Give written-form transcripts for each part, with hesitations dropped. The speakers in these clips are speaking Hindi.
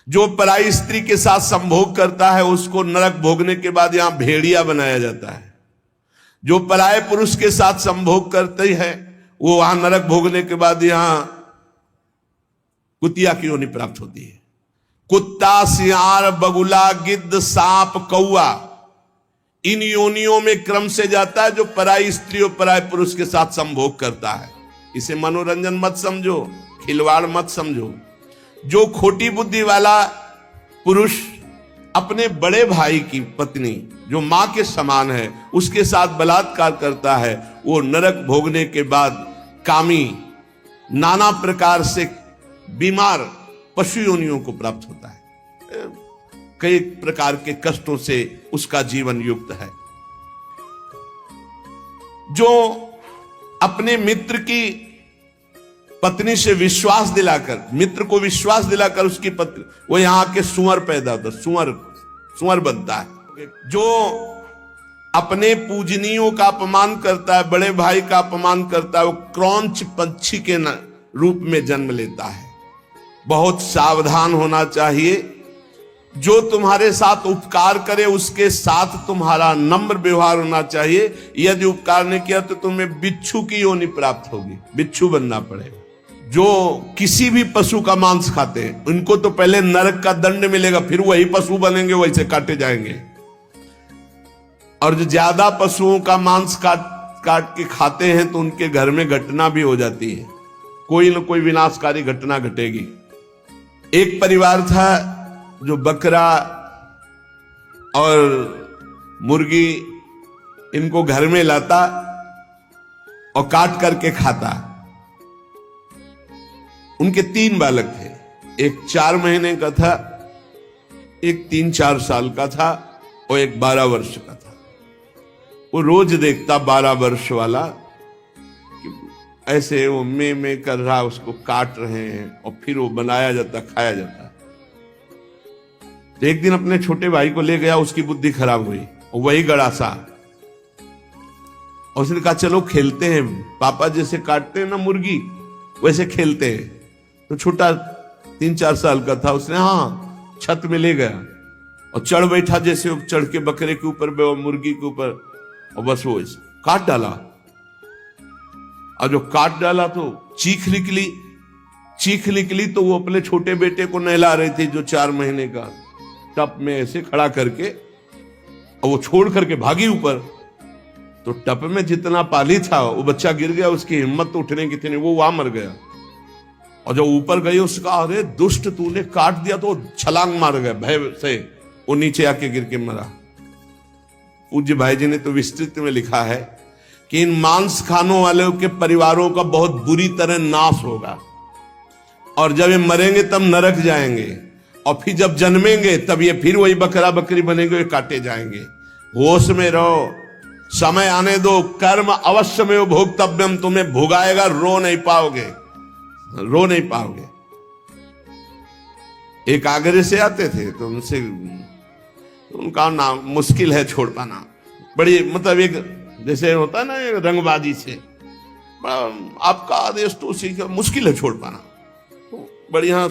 जो पराई स्त्री के साथ संभोग करता है उसको नरक भोगने के बाद यहां भेड़िया बनाया जाता है। जो पराये पुरुष के साथ संभोग करते हैं वो वहां नरक भोगने के बाद यहां कुतिया की योनि प्राप्त होती है। कुत्ता, सियार, बगुला, गिद्ध, सांप, कौआ, इन योनियों में क्रम से जाता है जो पराई स्त्री और पराये पुरुष के साथ संभोग करता है। इसे मनोरंजन मत समझो, खिलवाड़ मत समझो। जो खोटी बुद्धि वाला पुरुष अपने बड़े भाई की पत्नी जो मां के समान है उसके साथ बलात्कार करता है, वो नरक भोगने के बाद कामी, नाना प्रकार से बीमार पशु योनियों को प्राप्त होता है। कई प्रकार के कष्टों से उसका जीवन युक्त है। जो अपने मित्र की पत्नी से विश्वास दिलाकर, मित्र को विश्वास दिलाकर उसकी पत्नी, वो यहां के सुअर पैदा होता, सुअर बनता है। जो अपने पूजनियों का अपमान करता है, बड़े भाई का अपमान करता है, वो क्रौंच पंछी के रूप में जन्म लेता है। बहुत सावधान होना चाहिए। जो तुम्हारे साथ उपकार करे उसके साथ तुम्हारा नम्र व्यवहार होना चाहिए। यदि उपकार नहीं किया तो तुम्हें बिच्छू की योनि प्राप्त होगी, बिच्छू बनना पड़ेगा। जो किसी भी पशु का मांस खाते हैं उनको तो पहले नरक का दंड मिलेगा, फिर वही पशु बनेंगे, वैसे काटे जाएंगे। और जो ज्यादा पशुओं का मांस काट के खाते हैं तो उनके घर में घटना भी हो जाती है, कोई न कोई विनाशकारी घटना घटेगी। एक परिवार था जो बकरा और मुर्गी इनको घर में लाता और काट करके खाता। उनके 3 बालक थे, एक 4 महीने का था, एक 3-4 साल का था और एक 12 वर्ष का था। वो रोज देखता 12 वर्ष वाला कि ऐसे वो में कर रहा, उसको काट रहे हैं और फिर वो बनाया जाता, खाया जाता। तो एक दिन अपने छोटे भाई को ले गया, उसकी बुद्धि खराब हुई, वही गड़ासा, और उसने कहा चलो खेलते हैं, पापा जैसे काटते हैं ना मुर्गी वैसे खेलते हैं। तो छोटा 3-4 साल का था, उसने हाँ छत में ले गया और चढ़ बैठा, जैसे वो चढ़ के बकरे के ऊपर, मुर्गी के ऊपर, और बस वो काट डाला। और जो काट डाला तो चीख निकली तो वो अपने छोटे बेटे को नहला रही थी जो 4 महीने का, टप में ऐसे खड़ा करके, और वो छोड़ करके भागी ऊपर। तो टप में जितना पानी था वो बच्चा गिर गया, उसकी हिम्मत तो उठने की थी नहीं, वो वहां मर गया। और जब ऊपर गई उसका, अरे दुष्ट तूने काट दिया, तो छलांग मार गया भय से, वो नीचे आके गिर के मरा। पूज्य भाई जी ने तो विस्तृत में लिखा है कि इन मांस खानों वालों के परिवारों का बहुत बुरी तरह नाश होगा, और जब ये मरेंगे तब नरक जाएंगे, और फिर जब जन्मेंगे तब ये फिर वही बकरा बकरी बनेंगे, काटे जाएंगे। होश में रहो, समय आने दो, कर्म अवश्य में भोक्तव्यम, तुम्हें भोगाएगा, रो नहीं पाओगे। एक आगरे से आते थे तो उनका नाम मुश्किल है छोड़ पाना, बड़ी मतलब एक जैसे होता है ना रंगबाजी से, आपका आदेश तो उसी का मुश्किल है छोड़ पाना। तो बढ़िया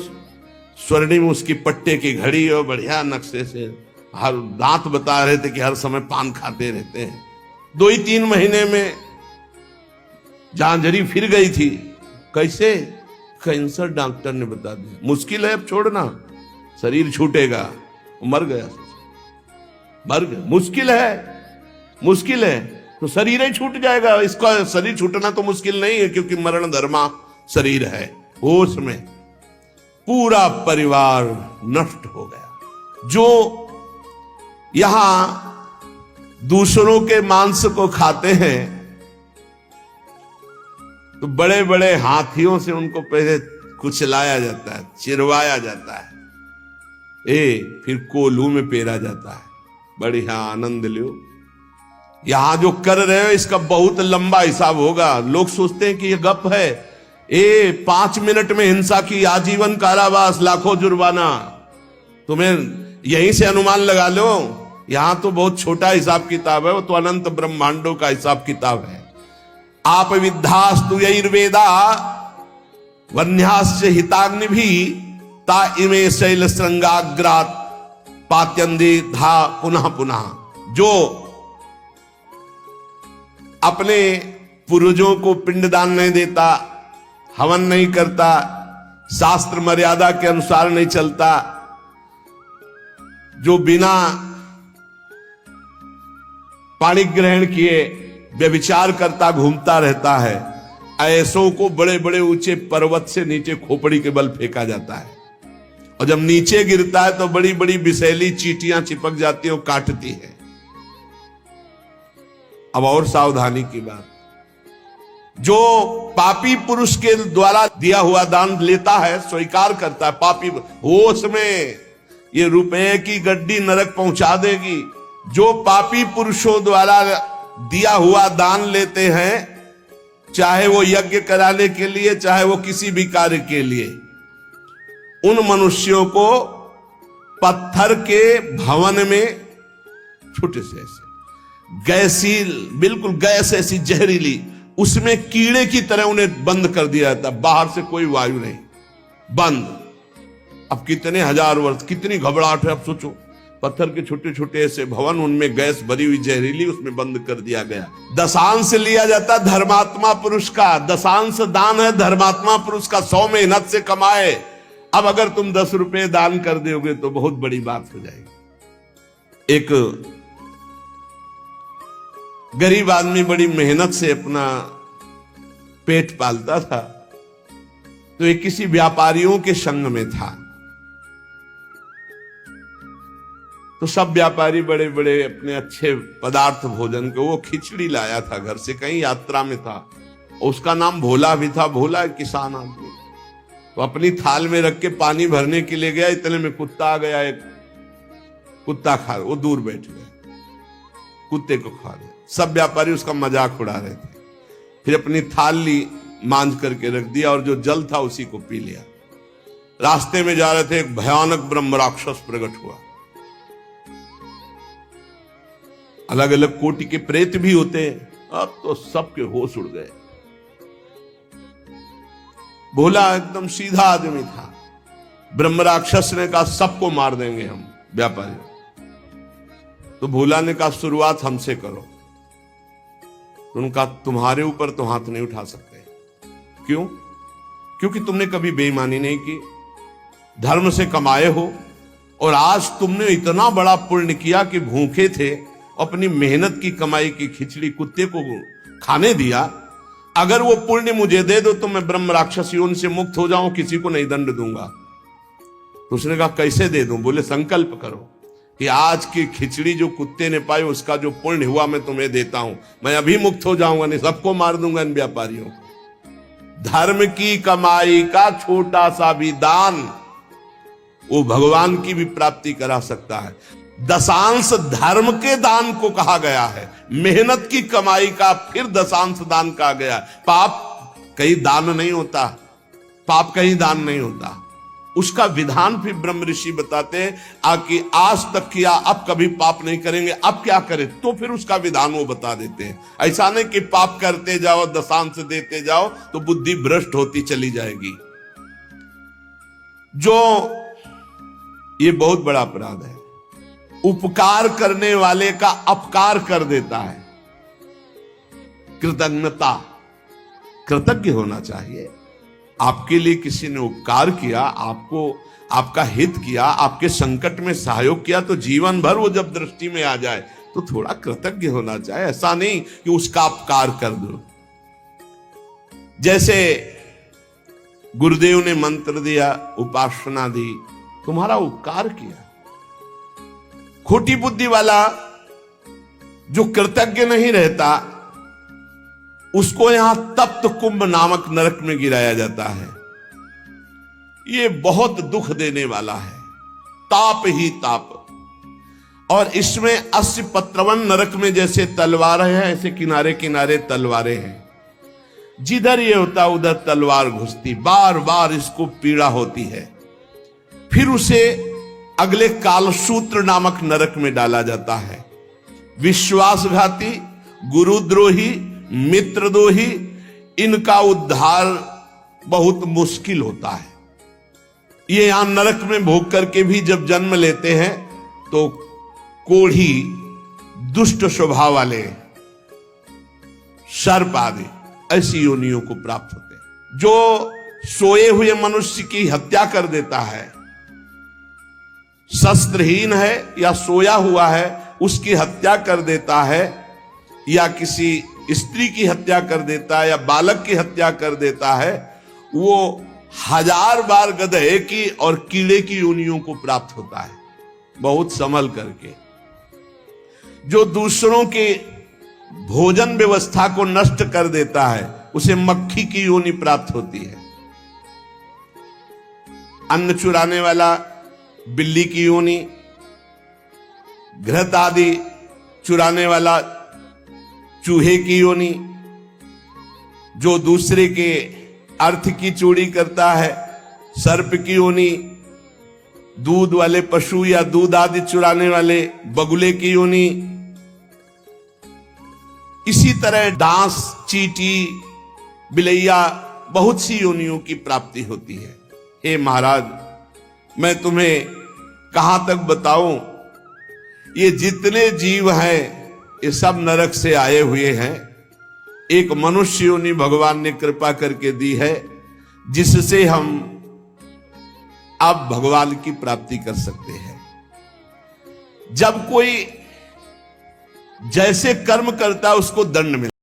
स्वर्णिम उसकी पट्टे की घड़ी और बढ़िया नक्शे से, हर दांत बता रहे थे कि हर समय पान खाते रहते हैं। 2-3 महीने में झांझरी फिर गई थी। कैसे? कैंसर डॉक्टर ने बता दिया, मुश्किल है अब छोड़ना, शरीर छूटेगा। मर गया। मुश्किल है तो शरीर ही छूट जाएगा। इसका शरीर छूटना तो मुश्किल नहीं है, क्योंकि मरण धर्मा शरीर है। होश में पूरा परिवार नष्ट हो गया। जो यहां दूसरों के मांस को खाते हैं तो बड़े बड़े हाथियों से उनको पहले कुचलाया जाता है, चिरवाया जाता है, फिर कोल्हू में पेरा जाता है। बढ़िया आनंद लो। यहां जो कर रहे हो इसका बहुत लंबा हिसाब होगा। लोग सोचते हैं कि ये गप है, 5 मिनट में हिंसा की आजीवन कारावास, लाखों जुर्माना। तुम्हें यहीं से अनुमान लगा लो। यहां तो बहुत छोटा हिसाब किताब है, वो तो अनंत ब्रह्मांडों का हिसाब किताब है। आप विद्धास्तु यैर्वेदा वन्यास्य हिताग्नि भी ता इमे शैल श्रृंगाग्रात पात्यंदी धा पुनः पुनः। जो अपने पूर्वजों को पिंडदान नहीं देता, हवन नहीं करता, शास्त्र मर्यादा के अनुसार नहीं चलता, जो बिना पाणी ग्रहण किए व्यभिचार करता घूमता रहता है, ऐसों को बड़े बड़े ऊंचे पर्वत से नीचे खोपड़ी के बल फेंका जाता है, और जब नीचे गिरता है तो बड़ी बड़ी विषैली चींटियां चिपक जाती हैं और काटती है। अब और सावधानी की बात, जो पापी पुरुष के द्वारा दिया हुआ दान लेता है, स्वीकार करता है, पापी होश में ये रुपए की गड्डी नरक पहुंचा देगी। जो पापी पुरुषों द्वारा दिया हुआ दान लेते हैं, चाहे वो यज्ञ कराने के लिए, चाहे वो किसी भी कार्य के लिए, उन मनुष्यों को पत्थर के भवन में छोटे से ऐसे गैसील, बिल्कुल गैस ऐसी जहरीली, उसमें कीड़े की तरह उन्हें बंद कर दिया जाता, बाहर से कोई वायु नहीं, बंद। अब कितने हजार वर्ष, कितनी घबराहट है। अब सोचो, पत्थर के छोटे छोटे ऐसे भवन, उनमें गैस भरी हुई जहरीली, उसमें बंद कर दिया गया। दशांश लिया जाता धर्मात्मा पुरुष का, दशांश दान है धर्मात्मा पुरुष का, 100 मेहनत से कमाए। अब अगर तुम 10 रुपए दान कर दोगे तो बहुत बड़ी बात हो जाएगी। एक गरीब आदमी बड़ी मेहनत से अपना पेट पालता था, तो एक किसी व्यापारियों के संग में था। तो सब व्यापारी बड़े बड़े अपने अच्छे पदार्थ भोजन के, वो खिचड़ी लाया था घर से, कहीं यात्रा में था, उसका नाम भोला भी था। भोला एक किसान आदमी, तो अपनी थाल में रख के पानी भरने के लिए गया, इतने में कुत्ता आ गया। एक कुत्ता खा, वो दूर बैठ गया, कुत्ते को खा गया। सब व्यापारी उसका मजाक उड़ा रहे थे। फिर अपनी थाल ली, मांझ करके रख दिया, और जो जल था उसी को पी लिया। रास्ते में जा रहे थे, एक भयानक ब्रह्म राक्षस प्रकट हुआ। अलग अलग कोटि के प्रेत भी होते हैं, अब तो सबके होश उड़ गए। भोला एकदम सीधा आदमी था। ब्रह्म राक्षस ने कहा सबको मार देंगे हम व्यापारी। तो भोला ने कहा शुरुआत हमसे करो। उनका तुम्हारे ऊपर तो हाथ नहीं उठा सकते। क्यों? क्योंकि तुमने कभी बेईमानी नहीं की, धर्म से कमाए हो, और आज तुमने इतना बड़ा पुण्य किया कि भूखे थे, अपनी मेहनत की कमाई की खिचड़ी कुत्ते को खाने दिया। अगर वो पुण्य मुझे दे दो तो मैं ब्रह्म राक्षसियों से मुक्त हो जाऊं, किसी को नहीं दंड दूंगा। तो उसने कहा कैसे दे दूं? बोले संकल्प करो कि आज की खिचड़ी जो कुत्ते ने पाई, उसका जो पुण्य हुआ मैं तुम्हें देता हूं। मैं अभी मुक्त हो जाऊंगा, नहीं सबको मार दूंगा इन व्यापारियों को। धर्म की कमाई का छोटा सा भी दान वो भगवान की भी प्राप्ति करा सकता है। दशांश धर्म के दान को कहा गया है, मेहनत की कमाई का फिर दशांश दान कहा गया। पाप कहीं दान नहीं होता, पाप कहीं दान नहीं होता। उसका विधान फिर ब्रह्म ऋषि बताते हैं कि आज तक किया, अब कभी पाप नहीं करेंगे, अब क्या करें, तो फिर उसका विधान वो बता देते हैं। ऐसा नहीं कि पाप करते जाओ, दशांश देते जाओ तो बुद्धि भ्रष्ट होती चली जाएगी। जो ये बहुत बड़ा अपराध है, उपकार करने वाले का अपकार कर देता है। कृतज्ञता, कृतज्ञ होना चाहिए। आपके लिए किसी ने उपकार किया, आपको आपका हित किया, आपके संकट में सहयोग किया, तो जीवन भर वो जब दृष्टि में आ जाए तो थोड़ा कृतज्ञ होना चाहिए। ऐसा नहीं कि उसका अपकार कर दो। जैसे गुरुदेव ने मंत्र दिया, उपासना दी, तुम्हारा उपकार किया। खोटी बुद्धि वाला जो कृतज्ञ नहीं रहता, उसको यहां तप्त कुंभ नामक नरक में गिराया जाता है। ये बहुत दुख देने वाला है, ताप ही ताप। और इसमें 80 पत्रवन नरक में जैसे तलवारें हैं, ऐसे किनारे किनारे तलवारें हैं। जिधर ये होता उधर तलवार घुसती, बार बार इसको पीड़ा होती है। फिर उसे अगले कालसूत्र नामक नरक में डाला जाता है। विश्वासघाती, गुरुद्रोही, मित्रद्रोही, इनका उद्धार बहुत मुश्किल होता है। ये यहां नरक में भोग करके भी जब जन्म लेते हैं तो कोढ़ी, दुष्ट स्वभाव वाले, सर्प आदि ऐसी योनियों को प्राप्त होते हैं। जो सोए हुए मनुष्य की हत्या कर देता है, शस्त्रहीन है या सोया हुआ है उसकी हत्या कर देता है, या किसी स्त्री की हत्या कर देता है या बालक की हत्या कर देता है, वो 1000 बार गधे की और कीड़े की योनियों को प्राप्त होता है, बहुत संभल करके। जो दूसरों के भोजन व्यवस्था को नष्ट कर देता है उसे मक्खी की योनि प्राप्त होती है। अन्न चुराने वाला बिल्ली की योनि, घृत आदि चुराने वाला चूहे की योनि, जो दूसरे के अर्थ की चोरी करता है सर्प की योनि, दूध वाले पशु या दूध आदि चुराने वाले बगुले की योनि, इसी तरह डांस, चींटी, बिलैया, बहुत सी योनियों की प्राप्ति होती है। हे महाराज, मैं तुम्हें कहां तक बताऊं, ये जितने जीव हैं ये सब नरक से आए हुए हैं। एक मनुष्य योनि भगवान ने कृपा करके दी है जिससे हम अब भगवान की प्राप्ति कर सकते हैं। जब कोई जैसे कर्म करता है उसको दंड मिलता है।